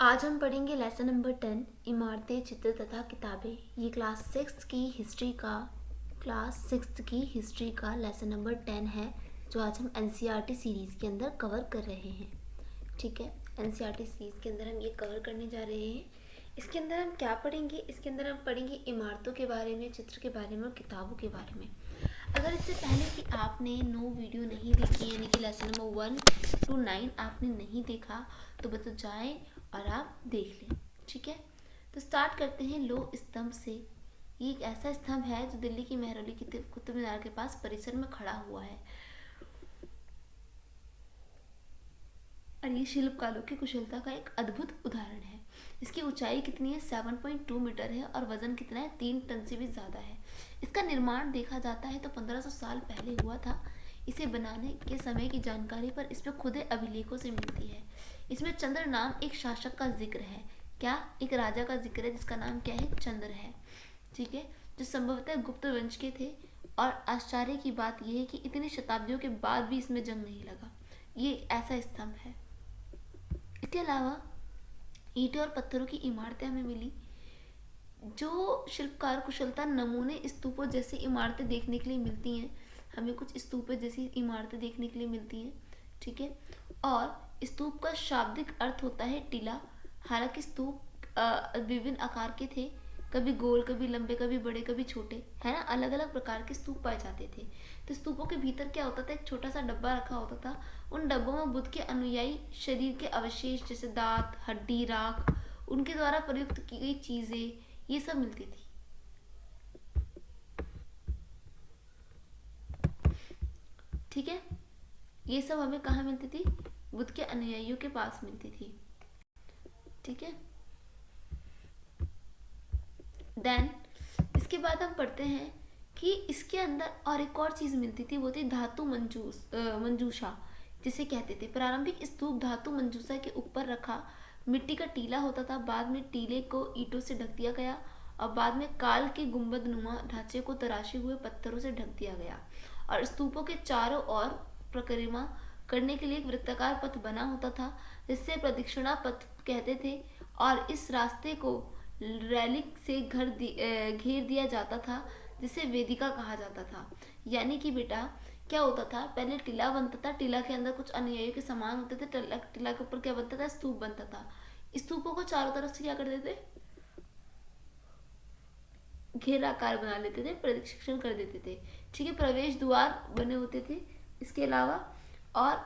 आज हम पढ़ेंगे लेसन नंबर 10 इमारतें, चित्र तथा किताबें। ये क्लास सिक्स की हिस्ट्री का लेसन नंबर 10 है, जो आज हम एनसीईआरटी सीरीज़ के अंदर कवर कर रहे हैं। ठीक है, एनसीईआरटी सीरीज़ के अंदर हम ये कवर करने जा रहे हैं। इसके अंदर हम क्या पढ़ेंगे? इसके अंदर हम पढ़ेंगे इमारतों के बारे में, चित्र के बारे में और किताबों के बारे में। अगर इससे पहले कि आपने 9 वीडियो नहीं देखी, यानी कि लेसन नंबर 1 to 9 आपने नहीं देखा, तो बस जाएं और आप देख लें। ठीक है, तो स्टार्ट करते हैं लोह स्तंभ से। ये एक ऐसा स्तंभ है जो दिल्ली की मेहरौली की कुतुब मीनार के पास परिसर में खड़ा हुआ है, और ये शिल्पकारों की कुशलता का एक अद्भुत उदाहरण है। इसकी ऊंचाई कितनी है? 7.2 मीटर है, और वजन कितना है? 3 टन से भी ज़्यादा है। इसका निर्माण देखा जाता है तो 1500 साल पहले हुआ था। इसे बनाने के समय की जानकारी पर इसमें खुदे अभिलेखों से मिलती है। इसमें चंद्र नाम एक शासक का जिक्र है। क्या? एक राजा का जिक्र है जिसका नाम क्या है? चंद्र है। ठीक है, जो संभवतः गुप्त वंश के थे। और आश्चर्य की बात यह है कि इतनी शताब्दियों के बाद भी इसमें जंग नहीं लगा। ये ऐसा स्तंभ है। इसके अलावा ईंटें और पत्थरों की इमारतें हमें मिली। जो शिल्पकार कुशलता नमूने स्तूपों जैसी इमारतें देखने के लिए मिलती हैं, हमें कुछ स्तूपों जैसी इमारतें देखने के लिए मिलती हैं। ठीक है, और स्तूप का शाब्दिक अर्थ होता है टीला। हालांकि स्तूप विभिन्न आकार के थे, कभी गोल, कभी लंबे, कभी बड़े, कभी छोटे, है ना। अलग अलग प्रकार के स्तूप पाए जाते थे। तो स्तूपों के भीतर क्या होता था? एक छोटा सा डब्बा रखा होता था। उन डब्बों में बुद्ध के अनुयायी शरीर के अवशेष जैसे दांत, हड्डी, राख, उनके द्वारा प्रयुक्त की गई चीजें, ये सब मिलती थी। ठीक है, ये सब हमें कहाँ मिलती थी? बुद्ध के अनुयायियों के पास मिलती थी। ठीक है, देन इसके बाद हम पढ़ते हैं कि इसके अंदर और एक और चीज मिलती थी, वो थी धातु मंजूषा जिसे कहते थे। प्रारंभिक स्तूप धातु मंजूषा के ऊपर रखा मिट्टी का टीला होता था। बाद में टीले को ईंटों से ढक दिया गया, और बाद में काल के गुंबद नुमा ढांचे को तराशे हुए पत्थरों से ढक दिया गया, और स्तूपों के चारों ओर परिक्रमा करने के लिए एक वृत्ताकार पथ बना होता था, जिससे प्रदक्षिणा पथ कहते थे। और इस रास्ते को रैलिक से घेर दिया जाता था, जिसे वेदिका कहा जाता था। यानी कि बेटा क्या होता था? पहले टीला बनता था, टीला के अंदर कुछ अनुयायियों के सामान होते थे, टीला के ऊपर क्या बनता था? स्तूप बनता था। स्तूपों को चारों तरफ से क्या कर देते? घेराकार बना लेते थे, प्रदक्षिण कर देते थे। ठीक है, प्रवेश द्वार बने होते थे। इसके अलावा और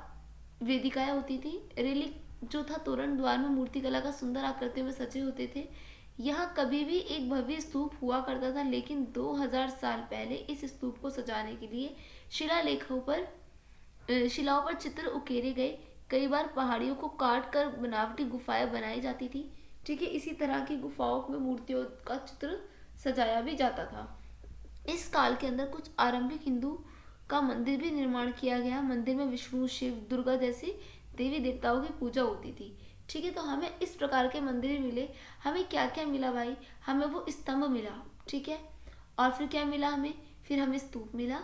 वेदिकाएं होती थी। रेलिक जो था, तोरण द्वार में मूर्तिकला का सुंदर आकृतियों में सजे होते थे। यहाँ कभी भी एक भव्य स्तूप हुआ करता था, लेकिन 2000 साल पहले इस स्तूप को सजाने के लिए शिलाओं पर चित्र उकेरे गए। कई बार पहाड़ियों को काट कर बनावटी गुफाएं बनाई जाती थी। ठीक है, इसी तरह की गुफाओं में मूर्तियों का चित्र सजाया भी जाता था। इस काल के अंदर कुछ आरंभिक हिंदू का मंदिर भी निर्माण किया गया। मंदिर में विष्णु, शिव, दुर्गा जैसी देवी देवताओं की पूजा होती थी। ठीक है, तो हमें इस प्रकार के मंदिर मिले। हमें क्या क्या मिला भाई? हमें वो स्तंभ मिला। ठीक है, और फिर क्या मिला हमें? फिर हमें स्तूप मिला।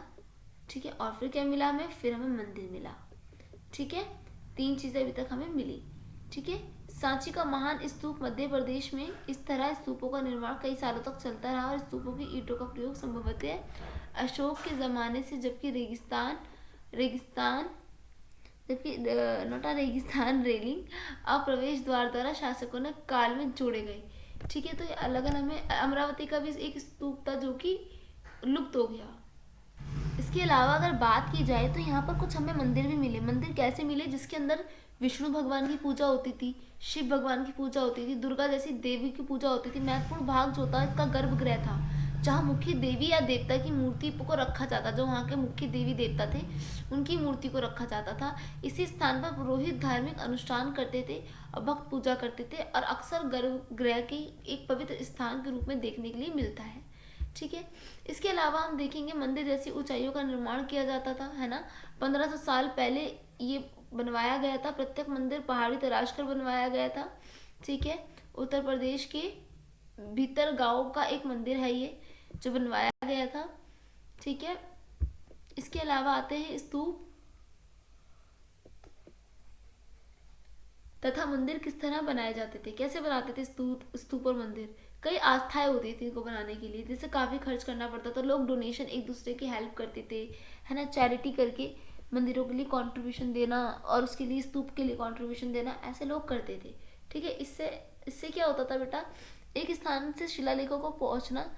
ठीक है, और फिर क्या मिला हमें? फिर हमें मंदिर मिला। ठीक है, 3 चीजें अभी तक हमें मिली। ठीक है, सांची का महान स्तूप मध्य प्रदेश में। इस तरह स्तूपों का निर्माण कई सालों तक चलता रहा, और स्तूपों की ईंटों का प्रयोग संभवतः अशोक के जमाने से, जबकि रेगिस्तान नोटा रेगिस्तान रेलिंग और प्रवेश द्वार द्वारा शासकों ने काल में जोड़े गए। ठीक है, तो ये अलग अलग हमें अमरावती का भी एक स्तूप था जो कि लुप्त हो गया। इसके अलावा अगर बात की जाए तो यहाँ पर कुछ हमें मंदिर भी मिले। मंदिर कैसे मिले? जिसके अंदर विष्णु भगवान की पूजा होती थी, शिव भगवान की पूजा होती थी, दुर्गा जैसी देवी की पूजा होती थी। महत्वपूर्ण भाग जो था इसका गर्भगृह था, जहाँ मुख्य देवी या देवता की मूर्ति को रखा जाता, जो वहाँ के मुख्य देवी देवता थे उनकी मूर्ति को रखा जाता था। इसी स्थान पर पुरोहित धार्मिक अनुष्ठान करते थे और भक्त पूजा करते थे, और अक्सर गर्भगृह के एक पवित्र स्थान के रूप में देखने के लिए मिलता है। ठीक है, इसके अलावा हम देखेंगे मंदिर जैसी ऊंचाइयों का निर्माण किया जाता था, है ना। 1500 साल पहले ये बनवाया गया था। प्रत्येक मंदिर पहाड़ी तराश कर बनवाया गया था। ठीक है, उत्तर प्रदेश के भीतर गांव का एक मंदिर है ये, जो बनवाया गया था। ठीक है, इसके अलावा आते हैं स्तूप। तथा मंदिर किस तरह बनाए जाते थे, कैसे बनाते थे स्तूप और मंदिर। कई आस्थाएं होती थी इनको बनाने के लिए, जिससे काफ़ी खर्च करना पड़ता था। लोग डोनेशन एक दूसरे की हेल्प करते थे, है ना, चैरिटी करके मंदिरों के लिए कंट्रीब्यूशन देना और उसके लिए स्तूप के लिए कंट्रीब्यूशन देना, ऐसे लोग करते थे। ठीक है, इससे इससे क्या होता था बेटा, एक स्थान से शिलालेखों को पहुंचना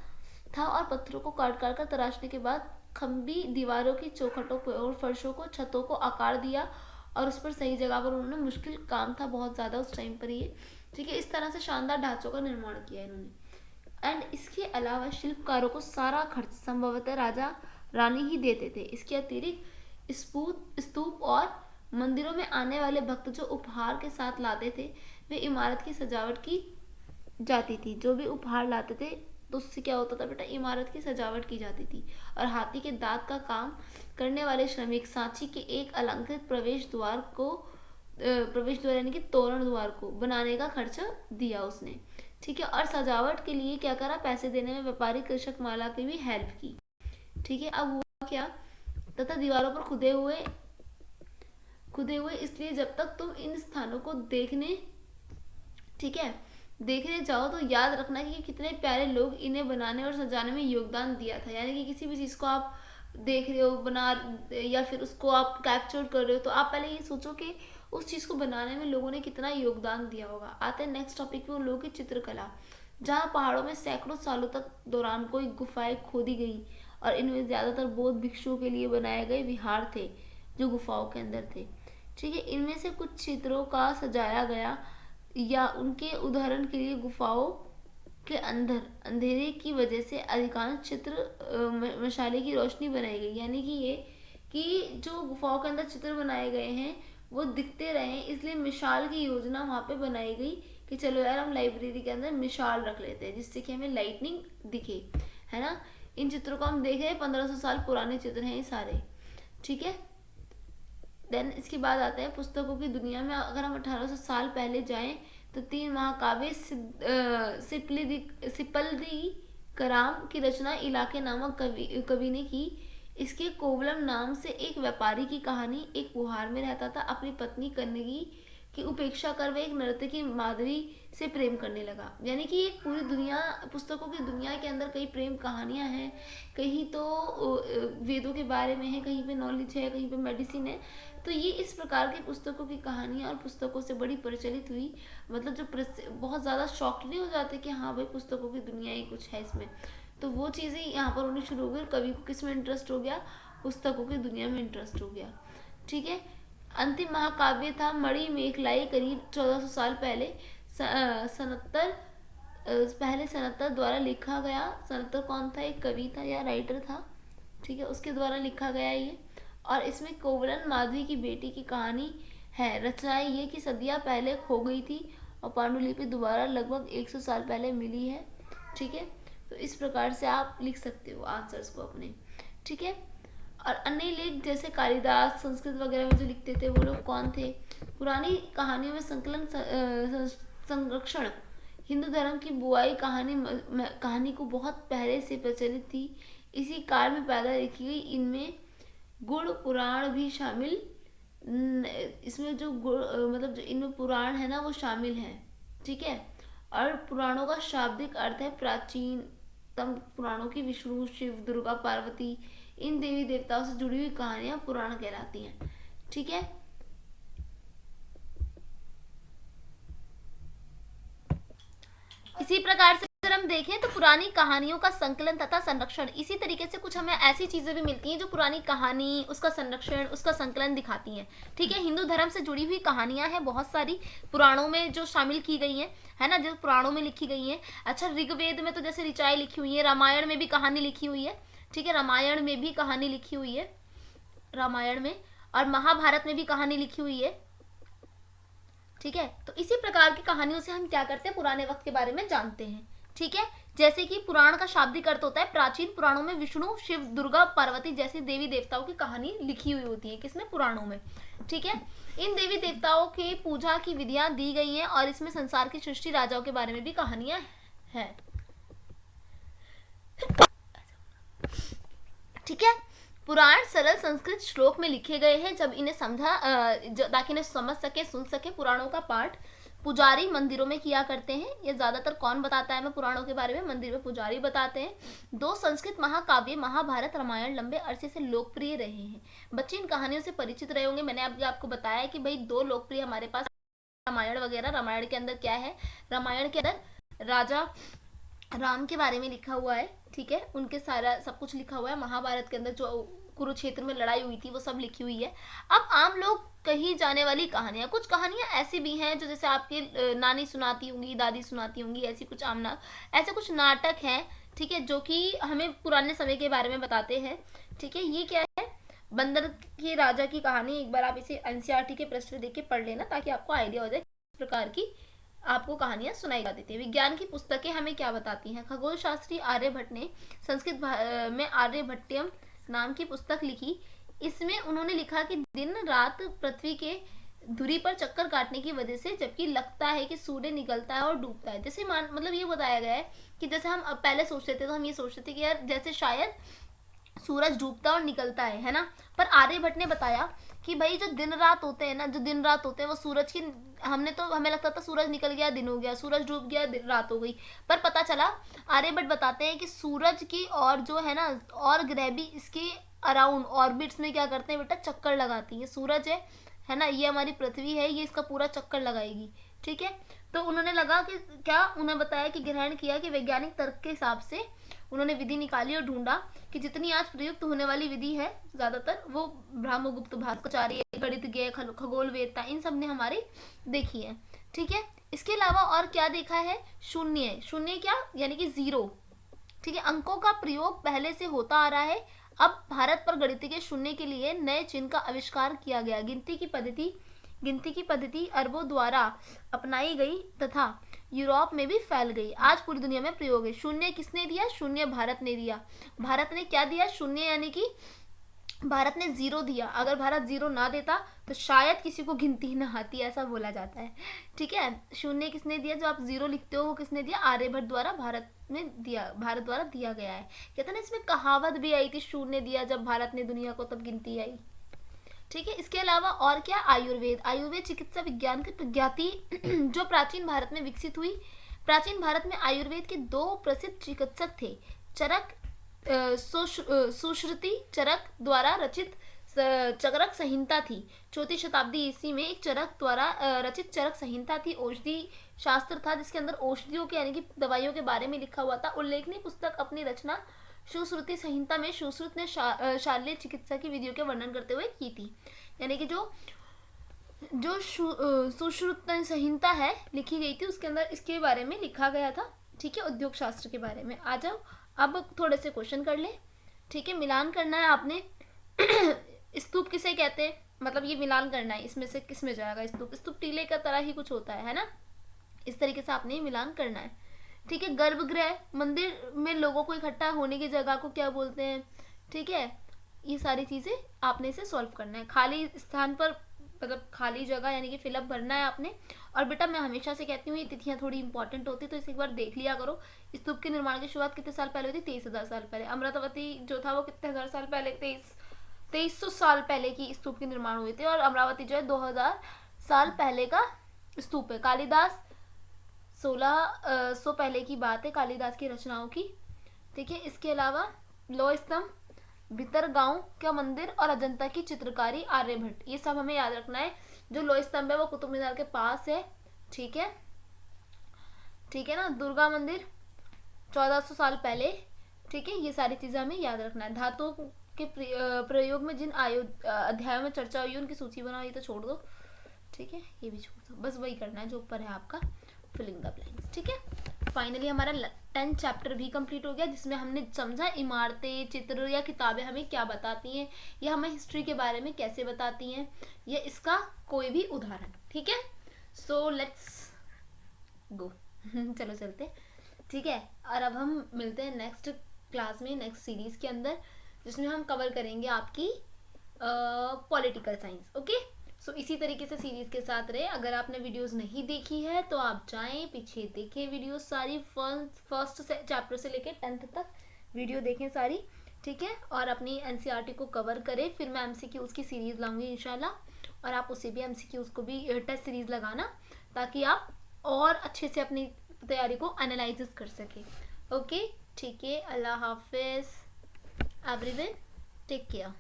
था और पत्थरों को काट काट कर तराशने के बाद खंबी दीवारों की चौखटों को और फर्शों को, छतों को आकार दिया और उस पर सही जगह पर उन्होंने, मुश्किल काम था बहुत ज़्यादा उस टाइम पर ये। ठीक है, इस तरह से शानदार ढांचों का निर्माण किया इन्होंने। एंड इसके अलावा शिल्पकारों को सारा खर्च संभवतः राजा रानी ही देते थे। इसके अतिरिक्त स्तूप और मंदिरों में आने वाले भक्त जो उपहार के साथ लाते थे, वे इमारत की सजावट की जाती थी। जो भी उपहार लाते थे तो उससे क्या होता था बेटा, इमारत की सजावट की जाती थी। और हाथी के दांत का काम करने वाले श्रमिक सांची के एक अलंकृत प्रवेश द्वार यानी कि तोरण द्वार को बनाने का खर्चा दिया उसने। ठीक है, और सजावट के लिए क्या करा, पैसे देने में व्यापारी कृषक माला की भी हेल्प की। ठीक है, अब हुआ क्या, तथा दीवारों पर खुदे हुए इसलिए जब तक तुम इन स्थानों को देखने जाओ तो याद रखना कि कितने प्यारे लोग इन्हें बनाने और सजाने में योगदान दिया था। यानी कि किसी भी चीज़ को आप देख रहे हो बना, या फिर उसको आप कैप्चर कर रहे हो, तो आप पहले ये सोचो कि उस चीज़ को बनाने में लोगों ने कितना योगदान दिया होगा। आते हैं नेक्स्ट टॉपिक पे, उन लोगों की चित्रकला। जहाँ पहाड़ों में सैकड़ों सालों तक दौरान कोई गुफाएं खोदी गई और इनमें ज़्यादातर बौद्ध भिक्षुओं के लिए बनाए गए विहार थे जो गुफाओं के अंदर थे। ठीक है, इनमें से कुछ चित्रों का सजाया गया, या उनके उदाहरण के लिए गुफाओं के अंदर अंधेरे की वजह से अधिकांश चित्र मशाले की रोशनी बनाई गई। यानी कि ये कि जो गुफाओं के अंदर चित्र बनाए गए हैं वो दिखते रहे, इसलिए मिसाल की योजना वहाँ पे बनाई गई कि चलो यार हम लाइब्रेरी के अंदर मिसाल रख लेते हैं जिससे कि हमें लाइटनिंग दिखे, है ना। इन चित्रों को हम देख रहे हैं, 1500 साल पुराने चित्र हैं ये सारे। ठीक है, देन इसके बाद आते हैं पुस्तकों की दुनिया में। अगर हम 1800 साल पहले जाएं तो 3 महाकाव्य सिपल्दी कराम की रचना इलाके नामक कवि ने की। इसके कोवलम नाम से एक व्यापारी की कहानी। एक बुहार में रहता था, अपनी पत्नी कन्नगी की उपेक्षा कर वह एक नर्तकी माधुरी से प्रेम करने लगा। यानी कि एक पूरी दुनिया, पुस्तकों की दुनिया के अंदर कई प्रेम कहानियां हैं, कहीं तो वेदों के बारे में है, कहीं पे नॉलेज है, कहीं पे मेडिसिन है। तो ये इस प्रकार की पुस्तकों की कहानियां और पुस्तकों से बड़ी प्रचलित हुई। मतलब जो बहुत ज़्यादा शॉक्ड नहीं हो जाते कि हाँ भाई पुस्तकों की दुनिया ही कुछ है इसमें, तो वो चीज़ें यहाँ पर होनी शुरू हो गई। कवि को किस में इंटरेस्ट हो गया, पुस्तकों की दुनिया में इंटरेस्ट हो गया। ठीक है, अंतिम महाकाव्य था मणि मेखलाई, करीब 1400 साल पहले सनत्तर द्वारा लिखा गया। सनत्तर कौन था, एक कवि था या राइटर था, ठीक है, उसके द्वारा लिखा गया ये। और इसमें कोवलन माधवी की बेटी की कहानी है। रचनाएं ये कि सदियां पहले खो गई थी और पांडुलिपि दोबारा लगभग 100 साल पहले मिली है। ठीक है, तो इस प्रकार से आप लिख सकते हो आंसर्स को अपने। ठीक है, और अन्य लेख जैसे कालिदास संस्कृत वगैरह में जो लिखते थे वो लोग कौन थे। पुरानी कहानियों में संरक्षण हिंदू धर्म की बुआई कहानी को बहुत पहले से प्रचलित थी, इसी काल में पैदा लिखी गई। इनमें गुण पुराण भी शामिल, इसमें जो गुण मतलब जो इनमें पुराण है ना वो शामिल है। ठीक है, और पुराणों का शाब्दिक अर्थ है प्राचीनतम पुराणों की विष्णु शिव दुर्गा पार्वती इन देवी देवताओं से जुड़ी हुई कहानियां पुराण कहलाती हैं। ठीक है, इसी प्रकार से अगर हम देखें तो पुरानी कहानियों का संकलन तथा संरक्षण, इसी तरीके से कुछ हमें ऐसी चीजें भी मिलती हैं जो पुरानी कहानी, उसका संरक्षण, उसका संकलन दिखाती हैं। ठीक है, हिंदू धर्म से जुड़ी हुई कहानियां हैं बहुत सारी पुराणों में जो शामिल की गई हैं, है ना, जो पुराणों में लिखी गई हैं। अच्छा, ऋग्वेद में तो जैसे ऋचाएं लिखी हुई है, रामायण में भी कहानी लिखी हुई है। ठीक है, रामायण में भी कहानी लिखी हुई है, रामायण में, और महाभारत में भी कहानी लिखी हुई है। ठीक है, तो इसी प्रकार की कहानियों से हम क्या करते हैं, पुराने वक्त के बारे में जानते हैं। ठीक है, जैसे कि पुराण का शाब्दिक अर्थ होता है प्राचीन पुराणों में विष्णु शिव दुर्गा पार्वती जैसी देवी देवताओं की कहानी लिखी हुई होती है, किसमें, पुराणों में। ठीक है, इन देवी देवताओं की पूजा की विधियां दी गई हैं और इसमें संसार की सृष्टि राजाओं के बारे में भी कहानियां हैं। ठीक है, पुराण सरल संस्कृत श्लोक में लिखे गए हैं। जब इन्हें ताकि इन्हें समझ सके, सुन सके, पुराणों का पाठ पुजारी मंदिरों में किया करते हैं। ये ज्यादातर कौन बताता है हमें पुराणों के बारे में? मंदिर में पुजारी बताते हैं। 2 संस्कृत महाकाव्य महाभारत रामायण लंबे अरसे से लोकप्रिय रहे हैं। बच्चे इन कहानियों से परिचित रहे होंगे। मैंने अभी आपको बताया कि भाई 2 लोकप्रिय हमारे पास रामायण वगैरह। रामायण के अंदर क्या है? रामायण के अंदर राजा राम के बारे में लिखा हुआ है, ठीक है, उनके सारा सब कुछ लिखा हुआ है। महाभारत के अंदर जो कुरुक्षेत्र में लड़ाई हुई थी वो सब लिखी हुई है। अब आम लोग कही जाने वाली कहानियां, कुछ कहानियां ऐसी भी हैं जो जैसे आपकी नानी सुनाती होंगी, दादी सुनाती होंगी, ऐसी कुछ ऐसे कुछ नाटक हैं, ठीक है, जो कि हमें पुराने समय के बारे में बताते हैं, ठीक है। ये क्या है? बंदर के राजा की कहानी। एक बार आप इसे एनसीईआरटी के पृष्ठ देख के पढ़ लेना ताकि आपको आइडिया हो जाए किस प्रकार की आपको कहानियां सुनाई जाती थी। विज्ञान की पुस्तकें हमें क्या बताती हैं? खगोल शास्त्री आर्यभट्ट ने संस्कृत में आर्यभट्टियम नाम की पुस्तक लिखी। इसमें उन्होंने लिखा कि दिन रात पृथ्वी के धुरी पर चक्कर काटने की वजह से जबकि लगता है कि सूर्य निकलता है और डूबता है। जैसे मतलब ये बताया गया है कि जैसे हम पहले सोचते थे तो हम ये सोचते थे कि यार जैसे शायद सूरज डूबता और निकलता है ना। पर आर्यभट्ट ने बताया कि भाई जो दिन रात होते हैं ना, जो दिन रात होते हैं वो सूरज की, हमें लगता था सूरज निकल गया दिन हो गया, सूरज डूब गया रात हो गई। पर पता चला, आर्यभट्ट बताते हैं कि सूरज की और जो है ना और ग्रह भी इसके अराउंड ऑर्बिट्स में क्या करते हैं बेटा? चक्कर लगाती है। सूरज है ना, ये हमारी पृथ्वी है, ये इसका पूरा चक्कर लगाएगी, ठीक है। तो उन्होंने लगा कि क्या, उन्हें बताया कि ग्रहण किया कि वैज्ञानिक तर्क के हिसाब से उन्होंने विधि निकाली और ढूंढा कि जितनी आज प्रयुक्त होने वाली विधि है ज्यादातर वो ब्रह्मगुप्त, भास्कराचार्य, गणित ज्ञ, खगोल वेदता, इन सब ने हमारी देखी है, ठीक है। इसके अलावा और क्या देखा है? शून्य। शून्य क्या? यानी कि 0, ठीक है। अंकों का प्रयोग पहले से होता आ रहा है। अब भारत पर गणित के शून्य के लिए नए चिन्ह का आविष्कार किया गया। गिनती की पद्धति अरबों द्वारा अपनाई गई तथा यूरोप में भी फैल गई। आज पूरी दुनिया में प्रयोग है। शून्य किसने दिया? शून्य भारत ने दिया। भारत ने क्या दिया? शून्य, यानी कि भारत ने 0 दिया। अगर भारत 0 ना देता तो शायद किसी को गिनती ना आती, ऐसा बोला जाता है, ठीक है। शून्य किसने दिया? जो आप 0 लिखते हो वो किसने दिया? आर्यभट्ट द्वारा भारत द्वारा दिया गया है। कहते ना इसमें कहावत भी आई थी, शून्य दिया जब भारत ने दुनिया को तब गिनती आई, ठीक है। इसके अलावा और क्या? आयुर्वेद चिकित्सा विज्ञान की प्रज्ञाति जो प्राचीन भारत में विकसित हुई। प्राचीन भारत में आयुर्वेद के 2 प्रसिद्ध चिकित्सक थे। चरक सुश्रुति चरक द्वारा रचित चरक संहिता थी। 4वीं शताब्दी ईस्वी में एक चरक द्वारा रचित चरक संहिता थी। औषधि शास्त्र था जिसके अंदर औषधियों के यानी कि दवाइयों के बारे में लिखा हुआ था। उल्लेखनीय पुस्तक अपनी रचना सुश्रुति संहिता में सुश्रुत ने शाल्य चिकित्सा की विधियों के वर्णन करते हुए की थी। यानी कि जो सुश्रुत संहिता है लिखी गई थी उसके अंदर इसके बारे में लिखा गया था, ठीक है, उद्योग शास्त्र के बारे में। आ जाओ अब थोड़े से क्वेश्चन कर ले, ठीक है। मिलान करना है आपने। स्तूप किसे कहते हैं? मतलब ये मिलान करना है, इसमें से किस में जाएगा स्तूप? स्तूप टीले का तरह ही कुछ होता है ना, इस तरीके से आपने मिलान करना है, ठीक है। गर्भगृह, मंदिर में लोगों को इकट्ठा होने की जगह को क्या बोलते हैं, ठीक है। ये सारी चीजें आपने इसे सॉल्व करना है। खाली स्थान पर मतलब खाली जगह यानी कि फिलअप भरना है आपने। और बेटा मैं हमेशा से कहती हूँ ये तिथियां थोड़ी इंपॉर्टेंट होती है तो इसे एक बार देख लिया करो। स्तूप के निर्माण की शुरुआत कितने साल पहले हुई थी? 23,000 साल पहले। अमरावती जो था वो कितने हजार साल पहले? 2300 साल पहले की स्तूप के निर्माण हुए थे। और अमरावती जो है 2000 साल पहले का स्तूप है। कालिदास 1600 पहले की बात है, कालिदास की रचनाओं की, ठीक है। इसके अलावा लौह स्तंभ, भितरगांव का मंदिर और अजंता की चित्रकारी आर्यभट्ट, ये सब हमें याद रखना है। जो लौह स्तंभ है वो कुतुब मीनार के पास है, ठीक है, ठीक है ना। दुर्गा मंदिर 1400 साल पहले, ठीक है। ये सारी चीजें हमें याद रखना है। धातुओं के प्रयोग में जिन अध्यायों में चर्चा हुई उनकी सूची बनाओ, ये तो छोड़ दो, ठीक है, ये भी छोड़ दो। बस वही करना है जो ऊपर है आपका, फिलिंग द ब्लैंक्स, ठीक है। फाइनली हमारा 10th चैप्टर भी कंप्लीट हो गया जिसमें हमने समझा इमारतें, चित्र या किताबें हमें क्या बताती हैं, या हमें हिस्ट्री के बारे में कैसे बताती हैं, या इसका कोई भी उदाहरण, ठीक है। So let's go. चलो चलते, ठीक है। और अब हम मिलते हैं नेक्स्ट क्लास में, नेक्स्ट सीरीज के अंदर, जिसमें हम कवर करेंगे आपकी पॉलिटिकल साइंस, ओके। सो इसी तरीके से सीरीज के साथ रहे। अगर आपने वीडियोस नहीं देखी है तो आप जाएं पीछे देखें वीडियोस सारी, फर्स्ट चैप्टर से लेके 10th तक वीडियो देखें सारी, ठीक है, और अपनी एनसीईआरटी को कवर करें। फिर मैं एमसीक्यूज़ की सीरीज़ लाऊंगी इंशाल्लाह, और आप उसे भी एमसीक्यूज़ को भी टेस्ट सीरीज़ लगाना, ताकि आप और अच्छे से अपनी तैयारी को एनालाइसिस कर सकें। ओके, ठीक है, अल्लाह हाफिज़ एवरीवन, टेक केयर।